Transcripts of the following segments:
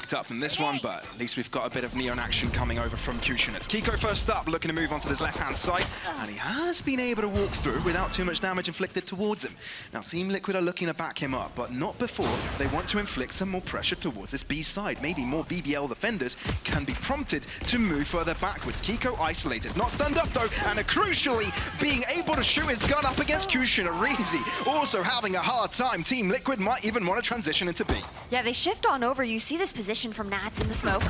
picked up in this one, but at least we've got a bit of neon action coming over from QutionerX. Keiko first up, looking to move onto this left-hand side, and he has been able to walk through without too much damage inflicted towards him. Now, Team Liquid are looking to back him up, but not before they want to inflict some more pressure towards this B side. Maybe more BBL defenders can be prompted to move further backwards. Keiko isolated, not stunned up though, and crucially being able to shoot his gun up against QutionerX. Reazy also having a hard time. Team Liquid might even want to transition into B. Yeah, they shift on over. You see this position from Nats in the smoke.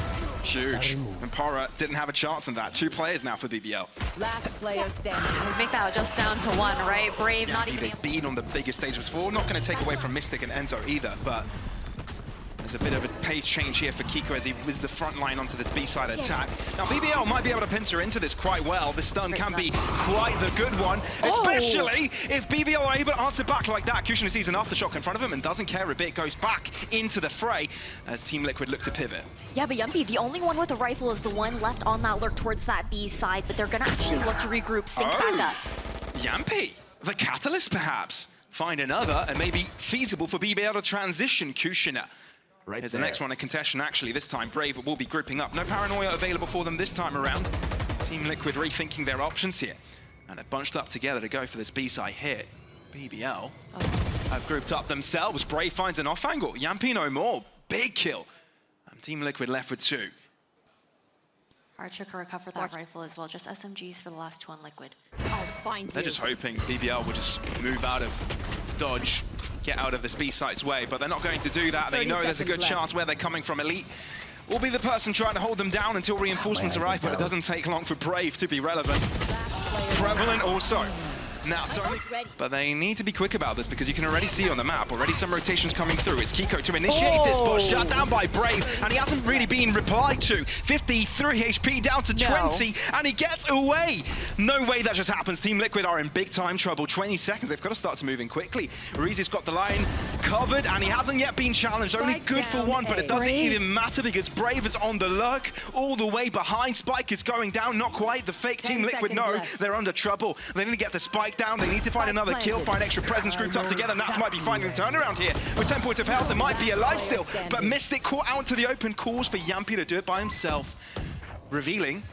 Huge. And pAura didn't have a chance in that. 2 players now for BBL. Last player standing. Make that just down to 1, right? Brave, Yeah, not even. they've been on the biggest stage before. Not going to take away from Mistic and Enzo either, but there's a bit of a pace change here for Keiko as he was the front line onto this B-side attack. Now, BBL might be able to pincer into this quite well. The stun can be quite the good one, especially if BBL are able to answer back like that. QutionerX sees an aftershock in front of him and doesn't care a bit, goes back into the fray as Team Liquid look to pivot. Yeah, but Jamppi, the only one with a rifle is the one left on that lurk towards that B side, but they're gonna actually look to regroup, sync back up. Jamppi, the catalyst perhaps. Find another and maybe feasible for BBL to transition QutionerX. Right Here's there. the next one, a contention actually. This time, Brave will be grouping up. No paranoia available for them this time around. Team Liquid rethinking their options here. And they're bunched up together to go for this B-side hit. BBL have grouped up themselves. Brave finds an off angle. Jamppi no more. Big kill. And Team Liquid left with 2. Archer can recover that rifle as well. Just SMGs for the last 2 on Liquid. I'll find you. They're just hoping BBL will just move out of dodge, get out of this B-site's way, but they're not going to do that. They know there's a good chance where they're coming from. Elite will be the person trying to hold them down until reinforcements arrive, but it doesn't take long for Brave to be relevant. Prevalent also. Now, but they need to be quick about this because you can already see on the map, already some rotations coming through. It's Keiko to initiate this, but shut down by Brave, and he hasn't really been replied to. 53 HP down to 20, and he gets away. No way that just happens. Team Liquid are in big time trouble. 20 seconds, they've got to start to move in quickly. Reazy's got the line covered, and he hasn't yet been challenged. Only good for 1, but it doesn't even matter because Brave is on the lurk all the way behind. Spike is going down, not quite. The fake Team Liquid know they're under trouble. They need to get the Spike down. They need to find another kill, find extra presence grouped up together. Nats might be finding the turnaround here. With 10 points of health, there might be alive still. But Mistic caught out to the open, calls for Jamppi to do it by himself. Revealing,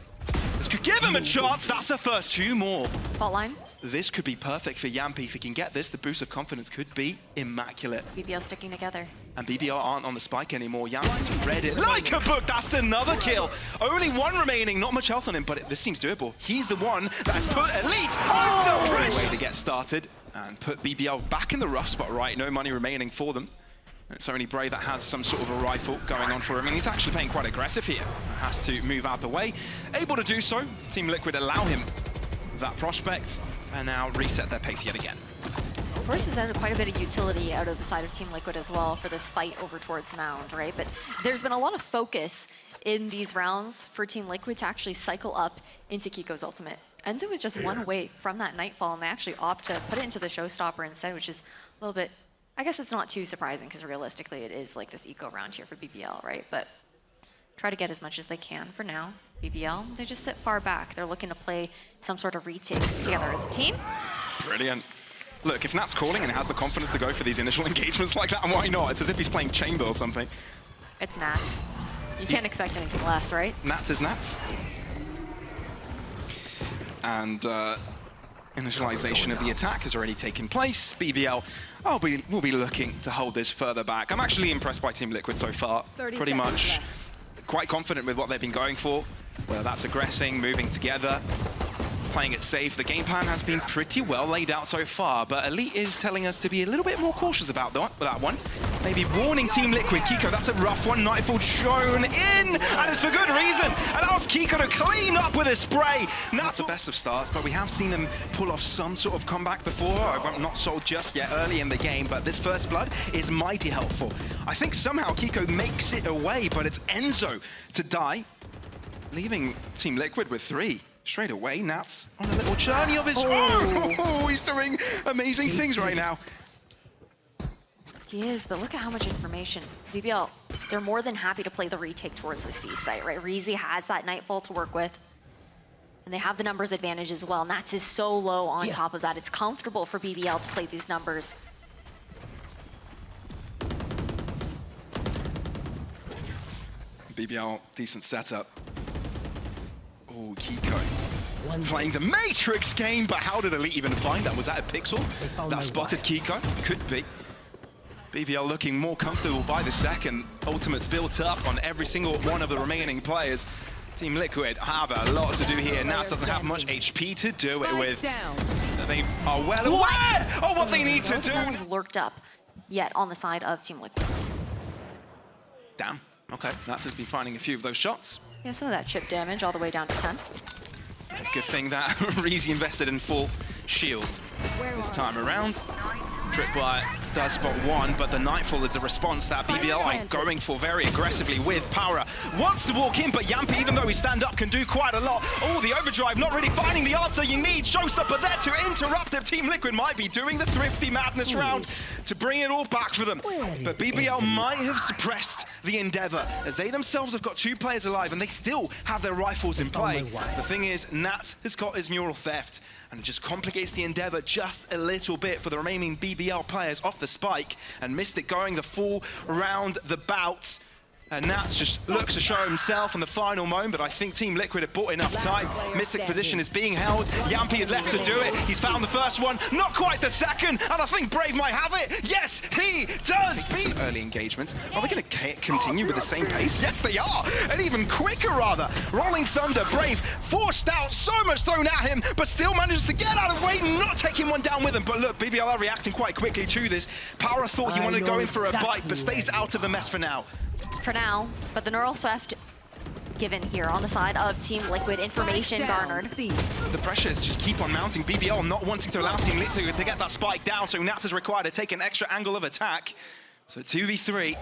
this could give him a chance. That's the first 2 more. Fault line. This could be perfect for Jamppi. If he can get this, the boost of confidence could be immaculate. BBL sticking together. And BBL aren't on the spike anymore. Jamppi's read it like a book. That's another kill. Only 1 remaining. Not much health on him, but this seems doable. He's the one that's put Elite under pressure. Way to get started and put BBL back in the rough spot, right? No money remaining for them. It's only Brave that has some sort of a rifle going on for him, and he's actually playing quite aggressive here. Has to move out the way. Able to do so. Team Liquid allow him that prospect, and now reset their pace yet again. Force has had quite a bit of utility out of the side of Team Liquid as well for this fight over towards Mound, right? But there's been a lot of focus in these rounds for Team Liquid to actually cycle up into Keiko's ultimate. Enzo was just 1 away from that Nightfall, and they actually opt to put it into the Showstopper instead, which is a little bit, I guess it's not too surprising because realistically it is like this eco round here for BBL, right? But try to get as much as they can for now. BBL, they just sit far back. They're looking to play some sort of retake together as a team. Brilliant. Look, if Nat's calling and has the confidence to go for these initial engagements like that, why not? It's as if he's playing Chamber or something. It's Nats. You can't expect anything less, right? Nats is Nats. And initialization of the attack has already taken place. BBL will be looking to hold this further back. I'm actually impressed by Team Liquid so far. Pretty much quite confident with what they've been going for. Whether that's aggressing, moving together, playing it safe. The game plan has been pretty well laid out so far, but Elite is telling us to be a little bit more cautious about that one. Maybe warning Team Liquid. Keiko, that's a rough one. Nightfall shown in, and it's for good reason. Allows Keiko to clean up with a spray. Not the best of starts, but we have seen them pull off some sort of comeback before. I'm not sold just yet early in the game, but this first blood is mighty helpful. I think somehow Keiko makes it away, but it's Enzo to die, leaving Team Liquid with 3. Straight away, Nats on a little journey of his own. Oh, he's doing amazing things right now. He is, but look at how much information. BBL, they're more than happy to play the retake towards the C site, right? Reazy has that Nightfall to work with, and they have the numbers advantage as well. Nats is so low on top of that. It's comfortable for BBL to play these numbers. BBL, decent setup. Oh, Keiko. Playing the Matrix game, but how did Elite even find that? Was that a pixel that spotted Keiko? Could be. BBL looking more comfortable by the second. Ultimate's built up on every single one of the remaining players. Team Liquid have a lot to do here. Nats doesn't have much HP to do it with. They are well aware of what they need to do. No one's lurked up yet on the side of Team Liquid. Damn. Okay, Nats has been finding a few of those shots. Yeah, some of that chip damage all the way down to 10. Good thing that reazy invested in full shields this time around. Tripwire does spot one, but the Nightfall is a response that BBL are going for very aggressively with pAura. Wants to walk in, but Jamppi, even though he stand up, can do quite a lot. Oh, the overdrive, not really finding the answer you need. Showstopper there to interrupt if Team Liquid might be doing the thrifty madness round to bring it all back for them. But BBL might have suppressed the endeavor, as they themselves have got 2 players alive and they still have their rifles in play. The thing is, Nats has got his mural theft, and it just complicates the endeavor just a little bit for the remaining BBL players off the spike, and Mistic going the full round the bout. And Nats just looks to show himself in the final moment, but I think Team Liquid have bought enough time. Mistic's position is being held. Jamppi is left to do it. He's found the first one, not quite the second, and I think Brave might have it. Yes, he does! Some early engagements. Are they going to continue with the same pace? Yes, they are! And even quicker, rather. Rolling Thunder, Brave, forced out, so much thrown at him, but still manages to get out of the way, not taking one down with him. But look, BBL are reacting quite quickly to this. pAura thought he wanted to go in for a bite, but stays out of the mess for now. For now, but the neural theft given here on the side of Team Liquid, information garnered. The pressures just keep on mounting. BBL not wanting to allow Team Liquid to get that spike down, so Nats is required to take an extra angle of attack. So 2v3,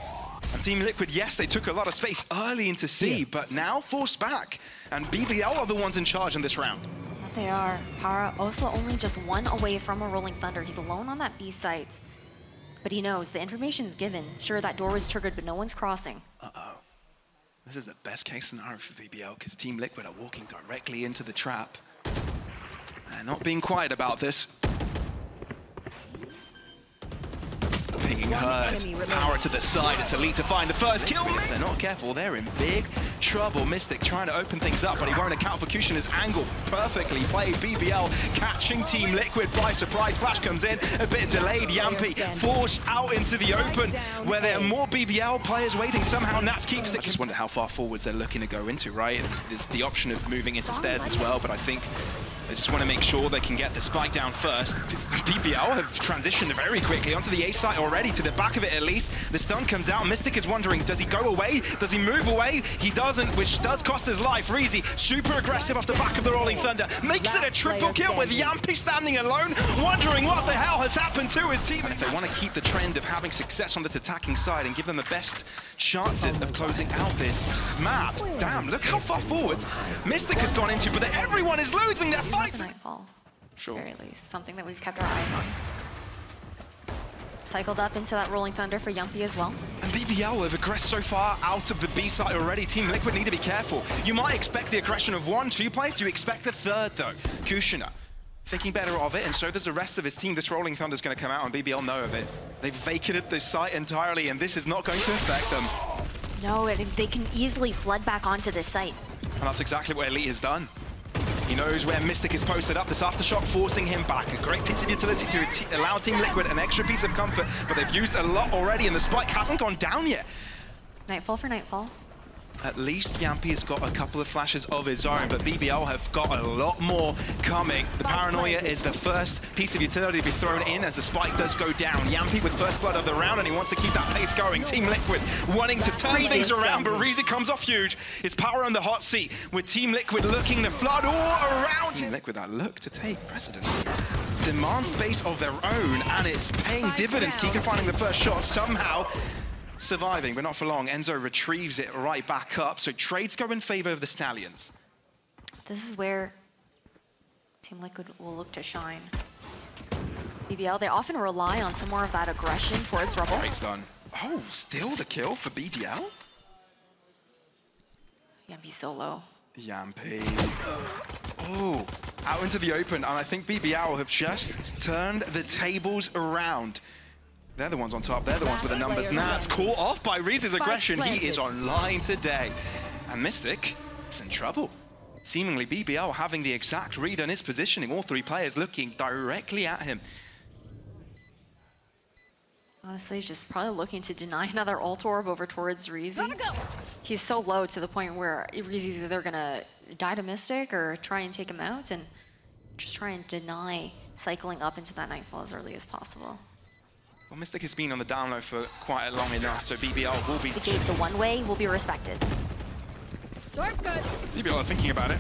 and Team Liquid, yes, they took a lot of space early into C, but now forced back, and BBL are the ones in charge in this round. They are. pAura also only just 1 away from a Rolling Thunder. He's alone on that B site. But he knows the information's given. Sure, that door was triggered, but no one's crossing. Uh-oh. This is the best case scenario for BBL, because Team Liquid are walking directly into the trap. And not being quiet about this. Pinging heard. pAura to the side. It's Elite to find the first kill. If they're not careful, they're in big trouble. Mistic trying to open things up, but he won't account for QutionerX angle. Perfectly played. BBL catching Team Liquid by surprise. Flash comes in, a bit delayed. Jamppi forced out into the open, where there are more BBL players waiting. Somehow Nats keeps it. I just wonder how far forwards they're looking to go into, right? There's the option of moving into stairs as well, but I think they just want to make sure they can get the spike down first. BBL have transitioned very quickly onto the A site already, to the back of it at least. The stun comes out. Mistic is wondering, does he go away? Does he move away? He doesn't, which does cost his life. reazy, super aggressive off the back of the Rolling Thunder. Makes it a triple kill with Jamppi standing alone, wondering what the hell has happened to his team. If they want to keep the trend of having success on this attacking side and give them the best chances of closing out this map. Damn, look how far forward Mistic has gone into, but everyone is losing their fights. Nightfall, sure. very least. Something that we've kept our eyes on. Cycled up into that Rolling Thunder for Jamppi as well. And BBL have aggressed so far out of the B side already. Team Liquid need to be careful. You might expect the aggression of 1, 2 players. You expect a third, though. QutionerX thinking better of it, and so does the rest of his team. This Rolling Thunder is going to come out, and BBL know of it. They've vacated this site entirely, and this is not going to affect them. No, they can easily flood back onto this site. And that's exactly what Elite has done. He knows where Mistic is posted up. This aftershock forcing him back. A great piece of utility to allow Team Liquid an extra piece of comfort, but they've used a lot already, and the spike hasn't gone down yet. Nightfall for Nightfall. At least Jamppi has got a couple of flashes of his own, but BBL have got a lot more coming. The paranoia is the first piece of utility to be thrown in as the spike does go down. Jamppi with first blood of the round, and he wants to keep that pace going. Team Liquid wanting to turn things around, but reazy comes off huge. It's pAura on the hot seat, with Team Liquid looking to flood all around. Team Liquid that look to take precedence. Demand space of their own, and it's paying dividends. Keiko finding the first shot somehow. Surviving, but not for long. Enzo retrieves it right back up, so trades go in favor of the Stallions. This is where Team Liquid will look to shine. BBL, they often rely on some more of that aggression towards Rubble. Great stun. Oh, still the kill for BBL? Jamppi solo. Jamppi. Oh, out into the open, and I think BBL have just turned the tables around. They're the ones on top. They're the ones with the numbers. Nats caught off by reazy's aggression. He is online today. And Mistic is in trouble. Seemingly BBL having the exact read on his positioning. All three players looking directly at him. Honestly, just probably looking to deny another ult orb over towards reazy. He's so low to the point where reazy's either gonna die to Mistic or try and take him out and just try and deny cycling up into that nightfall as early as possible. Well, Mistic has been on the down low for quite long enough, so BBL will be... The gate the one way will be respected. BBL are thinking about it.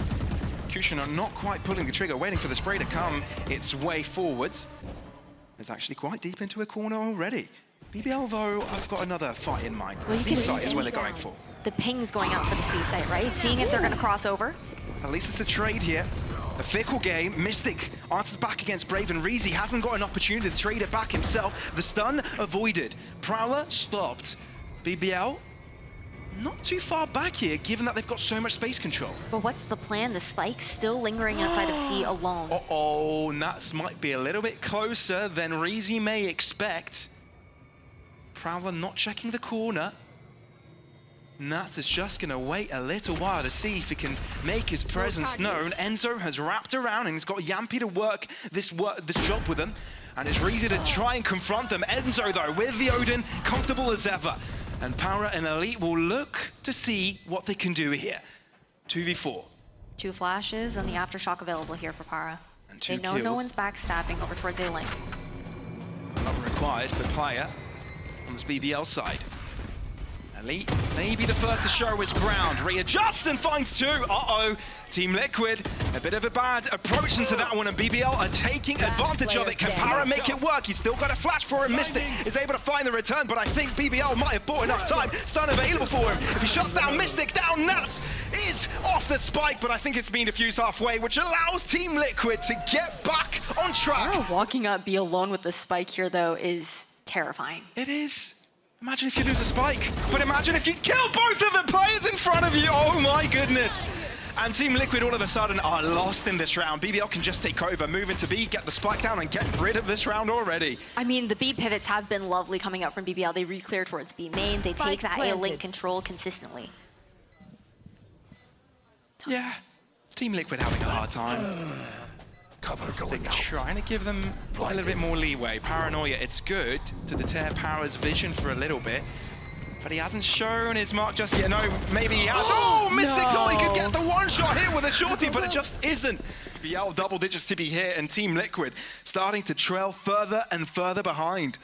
Cushion are not quite pulling the trigger, waiting for the spray to come its way forwards. It's actually quite deep into a corner already. BBL, though, I've got another fight in mind. The C site is where they're going for. The ping's going out for the C site, right? Seeing if they're going to cross over. At least it's a trade here. A fickle game. Mistic answers back against Brave, and reazy hasn't got an opportunity to trade it back himself. The stun avoided. Pa'ura stopped. BBL not too far back here, given that they've got so much space control. But what's the plan? The spike still lingering outside of C alone. Uh-oh, Nats might be a little bit closer than reazy may expect. Pa'ura not checking the corner. Nats is just going to wait a little while to see if he can make his presence known. Enzo has wrapped around and he's got Jamppi to work this job with him. And it's reazy to try and confront them. Enzo, though, with the Odin, comfortable as ever. And pAura and Elite will look to see what they can do here. 2v4. 2 flashes and the aftershock available here for pAura. And 2 they know kills. no one's backstabbing over towards A lane. Not required for player on this BBL side. Elite, maybe the first to show his ground. Readjusts and finds 2. Uh-oh. Team Liquid, a bit of a bad approach into that one, and BBL are taking advantage of it. Can pAura make it work? He's still got a flash for him. Mistic is able to find the return, but I think BBL might have bought enough time. Stun available for him. If he shuts down Mistic, down Nats is off the spike, but I think it's been diffused halfway, which allows Team Liquid to get back on track. pAura walking up be alone with the spike here, though, is terrifying. It is. Imagine if you lose a spike, but imagine if you kill both of the players in front of you. Oh my goodness. And Team Liquid all of a sudden are lost in this round. BBL can just take over, move into B, get the spike down, and get rid of this round already. I mean, the B pivots have been lovely coming out from BBL. They re-clear towards B main. They take that A link control consistently. Yeah, Team Liquid having a hard time. They're trying to give them a little bit more leeway. Paranoia, it's good to deter pAura's vision for a little bit. But he hasn't shown his mark just yet. No, maybe he has. Oh, Mistic thought he could get the one shot here with a shorty, but it just isn't. BL double digits to be hit, and Team Liquid starting to trail further and further behind.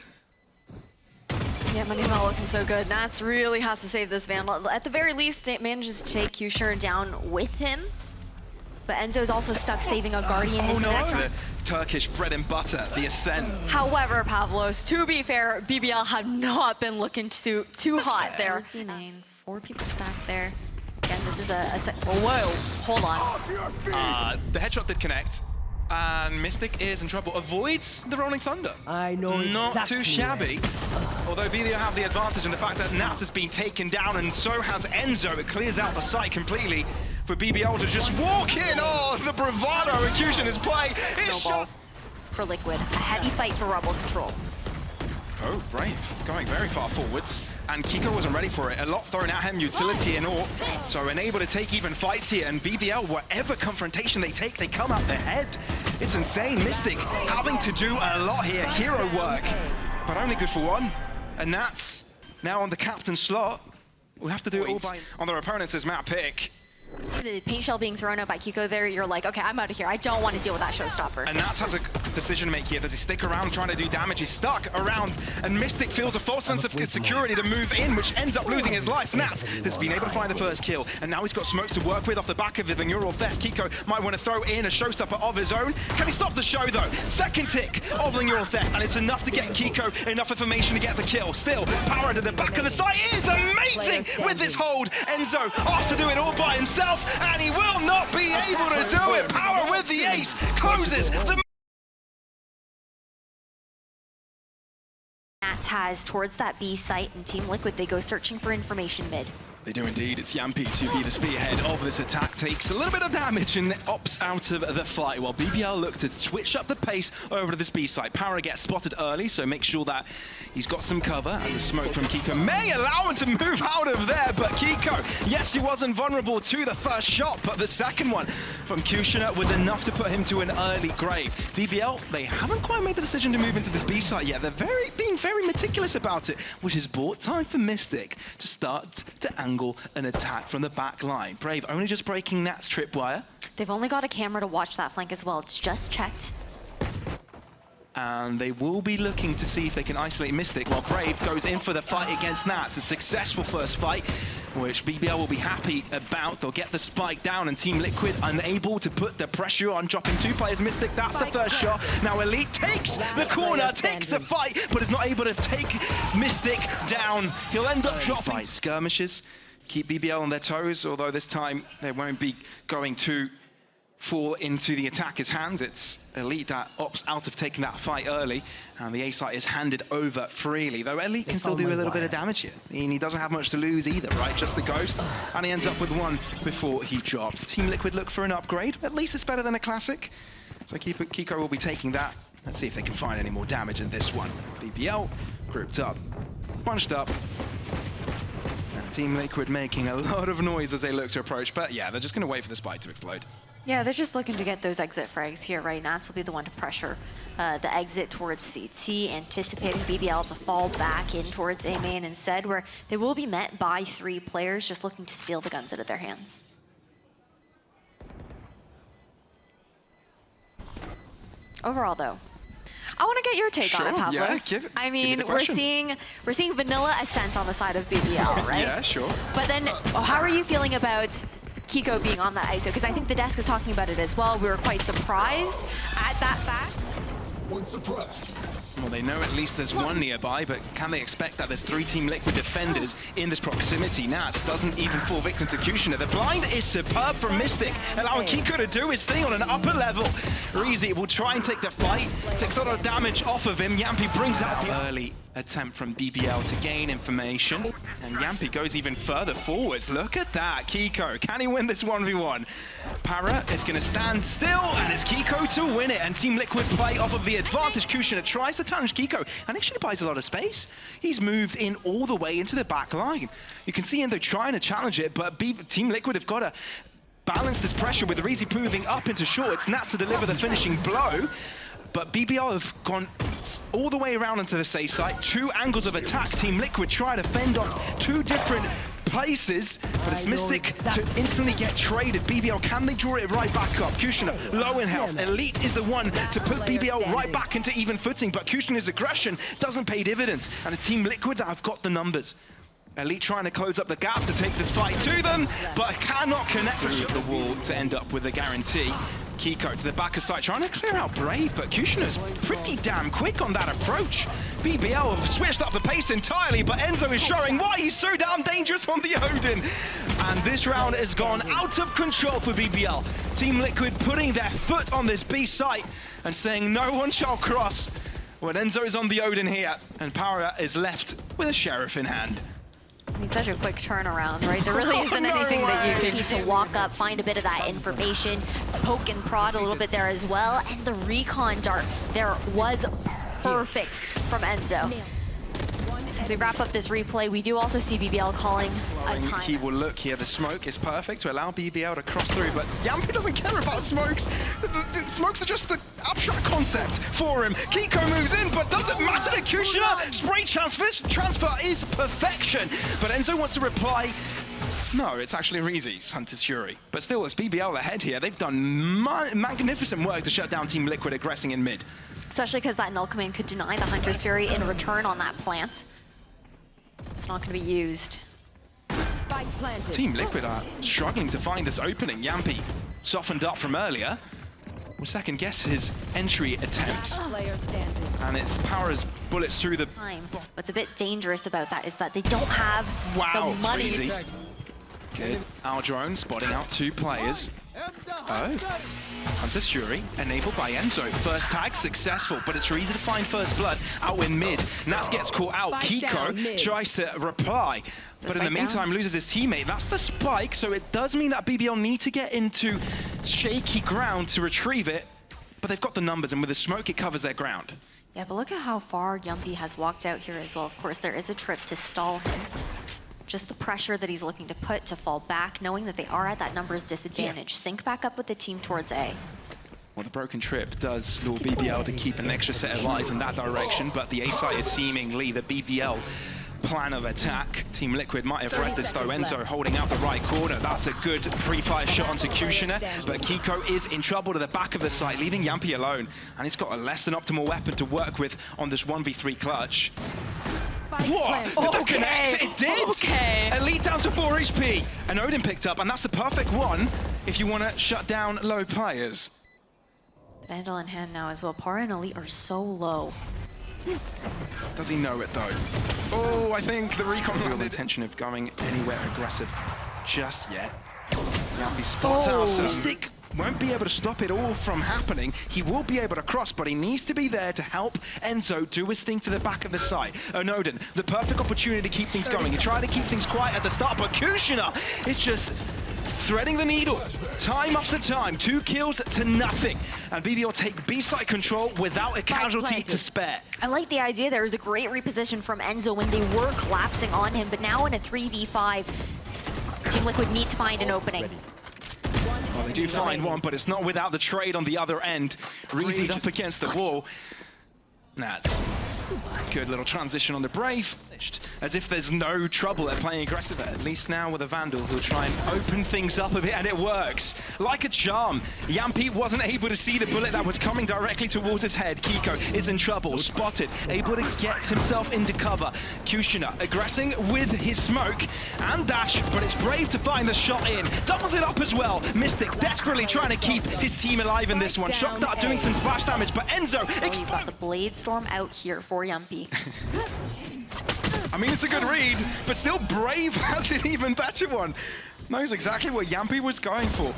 Yeah, money's not looking so good. Nats really has to save this Vandal. At the very least, it manages to take QutionerX down with him. But Enzo's also stuck saving a Guardian into the next round. The Turkish bread and butter, the Ascent. However, Pavlos, to be fair, BBL had not been looking too hot there. Main. 4 people stacked there. Again, this is a whoa, hold on. The headshot did connect, and Mistic is in trouble. Avoids the Rolling Thunder. I know Not exactly too shabby. Although BBL have the advantage in the fact that Nats has been taken down, and so has Enzo. It clears out the site completely for BBL to just walk in. Oh, the bravado and QutionerX play. Snowball for Liquid. A heavy fight for Rebel control. Oh, Brave, going very far forwards. And Keiko wasn't ready for it. A lot thrown at him, utility and all. So unable to take even fights here. And BBL, whatever confrontation they take, they come out ahead. It's insane. Mistic having to do a lot here. Hero work, but only good for one. And Nats now on the captain slot. We have to do it all by on their opponents' map pick. The paint shell being thrown out by Keiko there, you're like, okay, I'm out of here. I don't want to deal with that showstopper. And Nats has a decision to make here. Does he stick around trying to do damage? He's stuck around, and Mistic feels a false sense of security to move in, which ends up losing his life. Nats has been able to find the first kill, and now he's got smokes to work with off the back of the neural theft. Keiko might want to throw in a showstopper of his own. Can he stop the show, though? Second tick of the neural theft, and it's enough to get Keiko enough information to get the kill. Still, pAura to the back of the site is amazing with this hold. Enzo asked to do it all by himself, and he will not be able to do it. pAura with the ace closes the... Nats has towards that B site, and Team Liquid, they go searching for information mid. They do indeed. It's Jamppi to be the spearhead of this attack. Takes a little bit of damage and opts out of the fight, while BBL look to switch up the pace over to this B site. pAura gets spotted early, so make sure that he's got some cover. And the smoke from Keiko may allow him to move out of there, but Keiko, yes, he wasn't vulnerable to the first shot, but the second one from QutionerX was enough to put him to an early grave. BBL, they haven't quite made the decision to move into this B site yet. They're being very meticulous about it, which has bought time for Mistic to start to angle an attack from the back line. Brave only just breaking Nat's tripwire. They've only got a camera to watch that flank as well. It's just checked. And they will be looking to see if they can isolate Mistic while Brave goes in for the fight against Nat. It's a successful first fight, which BBL will be happy about. They'll get the spike down, and Team Liquid unable to put the pressure on, dropping 2 players. Mistic, that's the first shot. Now Elite takes the corner, takes the fight, but is not able to take Mistic down. He'll end up dropping. Skirmishes keep BBL on their toes, although this time they won't be going to fall into the attacker's hands. It's Elite that opts out of taking that fight early, and the A site is handed over freely. Though Elite can still do a little bit of damage here. He doesn't have much to lose either, right? Just the ghost, and he ends up with 1 before he drops. Team Liquid look for an upgrade. At least it's better than a classic. So Keiko will be taking that. Let's see if they can find any more damage in this one. BBL grouped up, bunched up. And Team Liquid making a lot of noise as they look to approach, but yeah, they're just going to wait for the spike to explode. Yeah, they're just looking to get those exit frags here, right? Nats will be the one to pressure the exit towards CT, anticipating BBL to fall back in towards A main instead, where they will be met by 3 players just looking to steal the guns out of their hands. Overall, though, I want to get your take on it, Pavlos. Yeah, give it, I mean, give me the we're seeing vanilla Ascent on the side of BBL, right? Yeah, sure. But then, how are you feeling about Keiko being on that ISO? Because I think the desk was talking about it as well. We were quite surprised at that fact. One suppressed. Well, they know at least there's 1 nearby, but can they expect that there's 3 Team Liquid defenders in this proximity? Nats doesn't even fall victim to QutionerX. The blind is superb from Mistic, allowing Keiko to do his thing on an upper level. reazy will try and take the fight, takes a lot of damage off of him. Jamppi brings out the early attempt from BBL to gain information, and Jamppi goes even further forwards. Look at that, Keiko. Can he win this 1v1? pAura is going to stand still, and it's Keiko to win it, and Team Liquid play off of the advantage. QutionerX tries to challenge Keiko, and actually buys a lot of space. He's moved in all the way into the back line. You can see Enzo trying to challenge it, but Team Liquid have got to balance this pressure with reazy moving up into short. It's Nats to deliver the finishing blow. But BBL have gone all the way around into the safe site. 2 angles of attack. Team Liquid try to fend off 2 different places, but it's Mistic to instantly get traded. BBL, can they draw it right back up? QutionerX, low in health. Elite is the one to put BBL right back into even footing, but QutionerX's aggression doesn't pay dividends, and it's Team Liquid that have got the numbers. Elite trying to close up the gap to take this fight to them, but cannot connect through the wall to end up with a guarantee. Keiko to the back of site, trying to clear out Brave, but QutionerX's pretty damn quick on that approach. BBL have switched up the pace entirely, but Enzo is showing why he's so damn dangerous on the Odin. And this round has gone out of control for BBL. Team Liquid putting their foot on this B site and saying no one shall cross when Enzo is on the Odin here, and pAura is left with a sheriff in hand. I mean, such a quick turnaround, right? There really isn't anything that you need to walk up, find a bit of that information, poke and prod a little bit there as well, and the recon dart there was perfect from Enzo. As we wrap up this replay, we do also see BBL calling a time. He will look here. The smoke is perfect to allow BBL to cross through, but Jamppi doesn't care about smokes. The smokes are just an abstract concept for him. Keiko moves in, but doesn't matter to QutionerX. Spray transfer is perfection, but Enzo wants to reply. No, it's actually reazy's Hunter's Fury. But still, it's BBL ahead here. They've done magnificent work to shut down Team Liquid aggressing in mid. Especially because that null command could deny the Hunter's Fury in return on that plant. It's not going to be used. Spike planted. Team Liquid are struggling to find this opening. Jamppi softened up from earlier. We'll second guess his entry attempts. Player standing. And it's pAura's bullets through the... What's a bit dangerous about that is that they don't have the money. Good. Our drone spotting out 2 players. Oh. Hunter's Fury, enabled by Enzo. First tag, successful, but it's easy to find first blood out in mid. Nats gets caught out. Keiko tries to reply, but in the meantime loses his teammate. That's the spike, so it does mean that BBL need to get into shaky ground to retrieve it, but they've got the numbers, and with the smoke, it covers their ground. Yeah, but look at how far Jamppi has walked out here as well. Of course, there is a trip to stall him. Just the pressure that he's looking to put to fall back, knowing that they are at that numbers disadvantage. Sync back up with the team towards A. Well, the broken trip does lure BBL to keep an extra set of eyes in that direction, but the A site is seemingly the BBL plan of attack. Team Liquid might have read this though. Enzo holding out the right corner. That's a good pre-fire shot onto Cutioner, but Keiko is in trouble to the back of the site, leaving Jamppi alone. And he's got a less than optimal weapon to work with on this 1v3 clutch. What? Did that connect? It did! Okay. Elite down to 4 HP. And Odin picked up, and that's the perfect one if you want to shut down low players. Vandal in hand now as well. pAura and Elite are so low. Does he know it though? Oh, I think the recon had the intention of going anywhere aggressive just yet. Jamppi spots out, so Mistic won't be able to stop it all from happening. He will be able to cross, but he needs to be there to help Enzo do his thing to the back of the site. Odin, the perfect opportunity to keep things going. He tried to keep things quiet at the start, but QutionerX is just threading the needle, time after time, 2 kills to nothing. And BBL take B-side control without a casualty to spare. I like the idea. There was a great reposition from Enzo when they were collapsing on him, but now in a 3v5, Team Liquid need to find an opening. Well, they do find one, but it's not without the trade on the other end. reazy up against the wall. Nats. Good little transition on the Brave. As if there's no trouble at playing aggressive, at least now with a Vandal who'll try and open things up a bit, and it works. Like a charm. Jamppi wasn't able to see the bullet that was coming directly towards his head. Keiko is in trouble, spotted, able to get himself into cover. QutionerX aggressing with his smoke and dash, but it's Brave to find the shot in. Doubles it up as well. Mistic desperately trying to keep his team alive in this one. Shock Dart doing some splash damage, but Enzo You've got the Blade Storm out here for Jamppi. I mean, it's a good read, but still Brave has an even better one. Knows exactly what Jamppi was going for.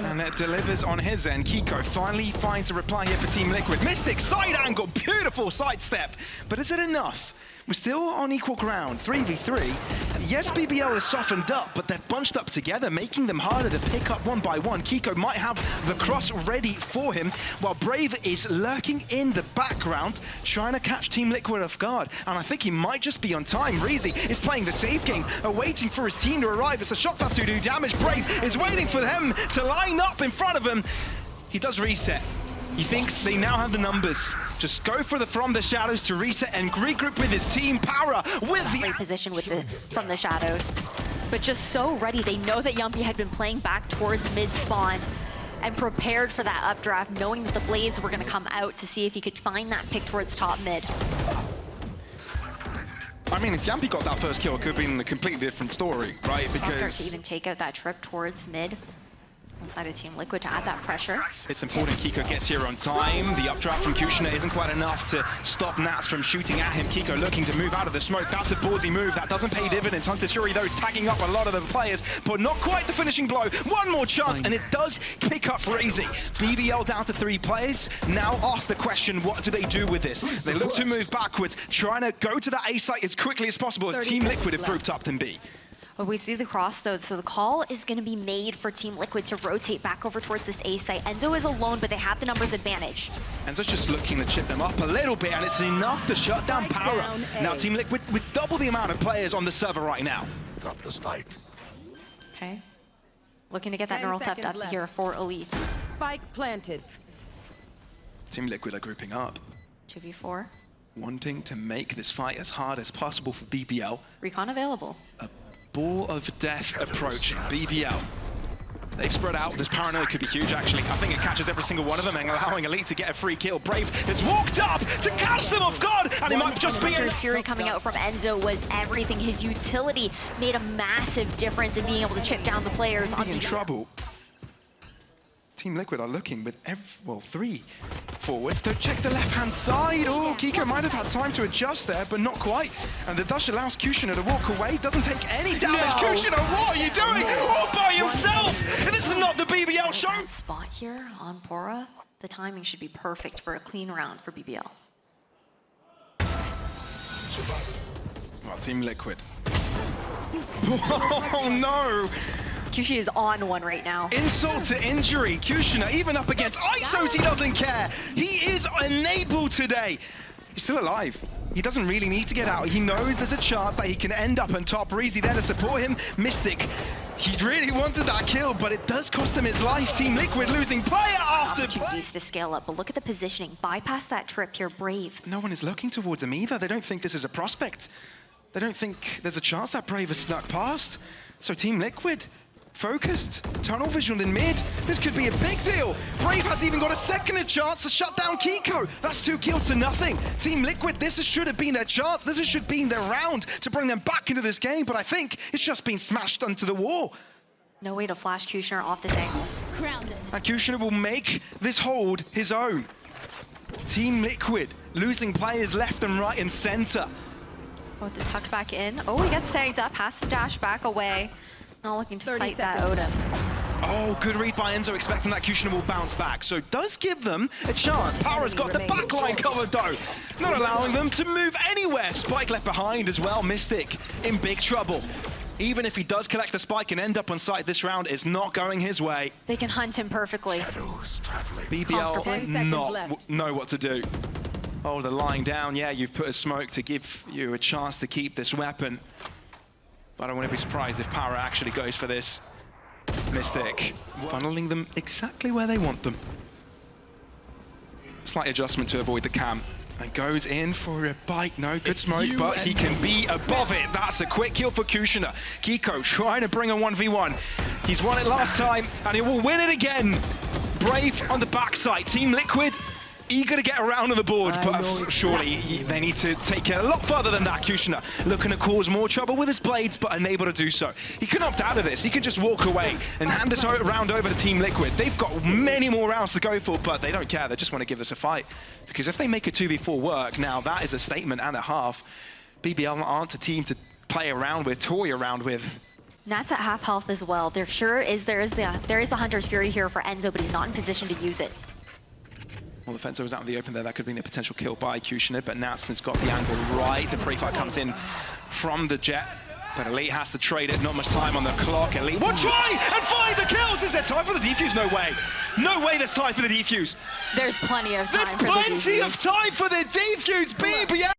And it delivers on his end. Keiko finally finds a reply here for Team Liquid. Mistic, side angle, beautiful sidestep. But is it enough? We're still on equal ground, 3v3. Yes, BBL is softened up, but they're bunched up together, making them harder to pick up one by one. Keiko might have the cross ready for him, while Brave is lurking in the background, trying to catch Team Liquid off guard. And I think he might just be on time. reazy is playing the safe game, waiting for his team to arrive. It's a shot to do damage. Brave is waiting for them to line up in front of him. He does reset. He thinks they now have the numbers. Just go for the from the shadows to reset and regroup with his team. pAura with the great position with the from the shadows, but just so ready. They know that Jamppi had been playing back towards mid spawn and prepared for that updraft, knowing that the blades were going to come out to see if he could find that pick towards top mid. I mean, if Jamppi got that first kill, it could have been a completely different story, right? Because to even take out that trip towards mid. Inside of Team Liquid to add that pressure. It's important Keiko gets here on time. The updraft from QutionerX isn't quite enough to stop Nats from shooting at him. Keiko looking to move out of the smoke. That's a ballsy move. That doesn't pay dividends. Hunter's Fury, though, tagging up a lot of the players, but not quite the finishing blow. One more chance, and it does pick up reazy. BBL down to 3 players. Now ask the question, what do they do with this? They look to move backwards, trying to go to the A site as quickly as possible. Team Liquid have grouped up in B. But we see the cross though, so the call is going to be made for Team Liquid to rotate back over towards this A site. Enzo is alone, but they have the numbers advantage. Enzo's just looking to chip them up a little bit, and it's enough to shut down pAura. Now Team Liquid with double the amount of players on the server right now. Got the spike. Okay. Looking to get that neural theft up here for Elite. Spike planted. Team Liquid are grouping up. 2v4. Wanting to make this fight as hard as possible for BBL. Recon available. A ball of death approaching BBL. They've spread out. This paranoia could be huge, actually. I think it catches every single one of them and allowing Elite to get a free kill. Brave has walked up to catch them off guard, and it might just be Hunter's Fury coming out from Enzo was everything. His utility made a massive difference in being able to chip down the players on in trouble. Team Liquid are looking with 3, forwards. Don't check the left-hand side. Oh, Keiko might have had time to adjust there, but not quite. And the dash allows Cutioner to walk away. Doesn't take any damage. Cutioner, what are you doing? All by himself! This is not the BBL show! That spot here on pAura, the timing should be perfect for a clean round for BBL. Well, Team Liquid. Oh, no! Kushi is on one right now. Insult to injury. Cutioner, even up against ISOs, he doesn't care. He is enabled today. He's still alive. He doesn't really need to get out. He knows there's a chance that he can end up on top. reazy there to support him. Mistic, he really wanted that kill, but it does cost him his life. Team Liquid losing player after player. Opportunities to scale up, but look at the positioning. Bypass that trip here, Brave. No one is looking towards him either. They don't think this is a prospect. They don't think there's a chance that Brave has snuck past. So Team Liquid, focused, tunnel visioned in mid. This could be a big deal. Brave has even got a second chance to shut down Keiko. That's 2 kills to nothing. Team Liquid, this should have been their chance. This should have been their round to bring them back into this game, but I think it's just been smashed onto the wall. No way to flash Kushner off this angle. Grounded. And Cutioner will make this hold his own. Team Liquid losing players left and right and center. Oh, the tuck back in. Oh, he gets tagged up, has to dash back away. Not looking to fight that Odin. Oh, good read by Enzo, expecting that Cutioner will bounce back. So it does give them a chance. pAura's got the backline covered though, not allowing them to move anywhere. Spike left behind as well. Mistic in big trouble. Even if he does collect the spike and end up on site, this round is not going his way. They can hunt him perfectly. BBL 10 seconds not left. know what to do. Oh, they're lying down. Yeah, you've put a smoke to give you a chance to keep this weapon. But I wouldn't be surprised if pAura actually goes for this. Mistic, funneling them exactly where they want them. Slight adjustment to avoid the cam. And goes in for a bite. No, good smoke, but he can be above it. That's a quick kill for Cutioner. Keiko trying to bring a 1v1. He's won it last time, and he will win it again. Brave on the backside. Team Liquid eager to get around on the board, but surely they need to take it a lot further than that. Cutioner looking to cause more trouble with his blades, but unable to do so. He can opt out of this. He can just walk away and hand this round over to Team Liquid. They've got many more rounds to go for, but they don't care. They just want to give this a fight. Because if they make a 2v4 work, now that is a statement and a half. BBL aren't a team to play around with, toy around with. Nat's at half health as well. There is the Hunter's Fury here for Enzo, but he's not in position to use it. Well, the Enzo was out in the open there. That could have been a potential kill by Cutioner, but Nats has got the angle right. The pre-fire comes in from the jet, but Elite has to trade it. Not much time on the clock. Elite will try and find the kills. Is there time for the defuse? No way. No way there's time for the defuse. There's plenty of time There's for the plenty defuse. of time for the defuse, BBL.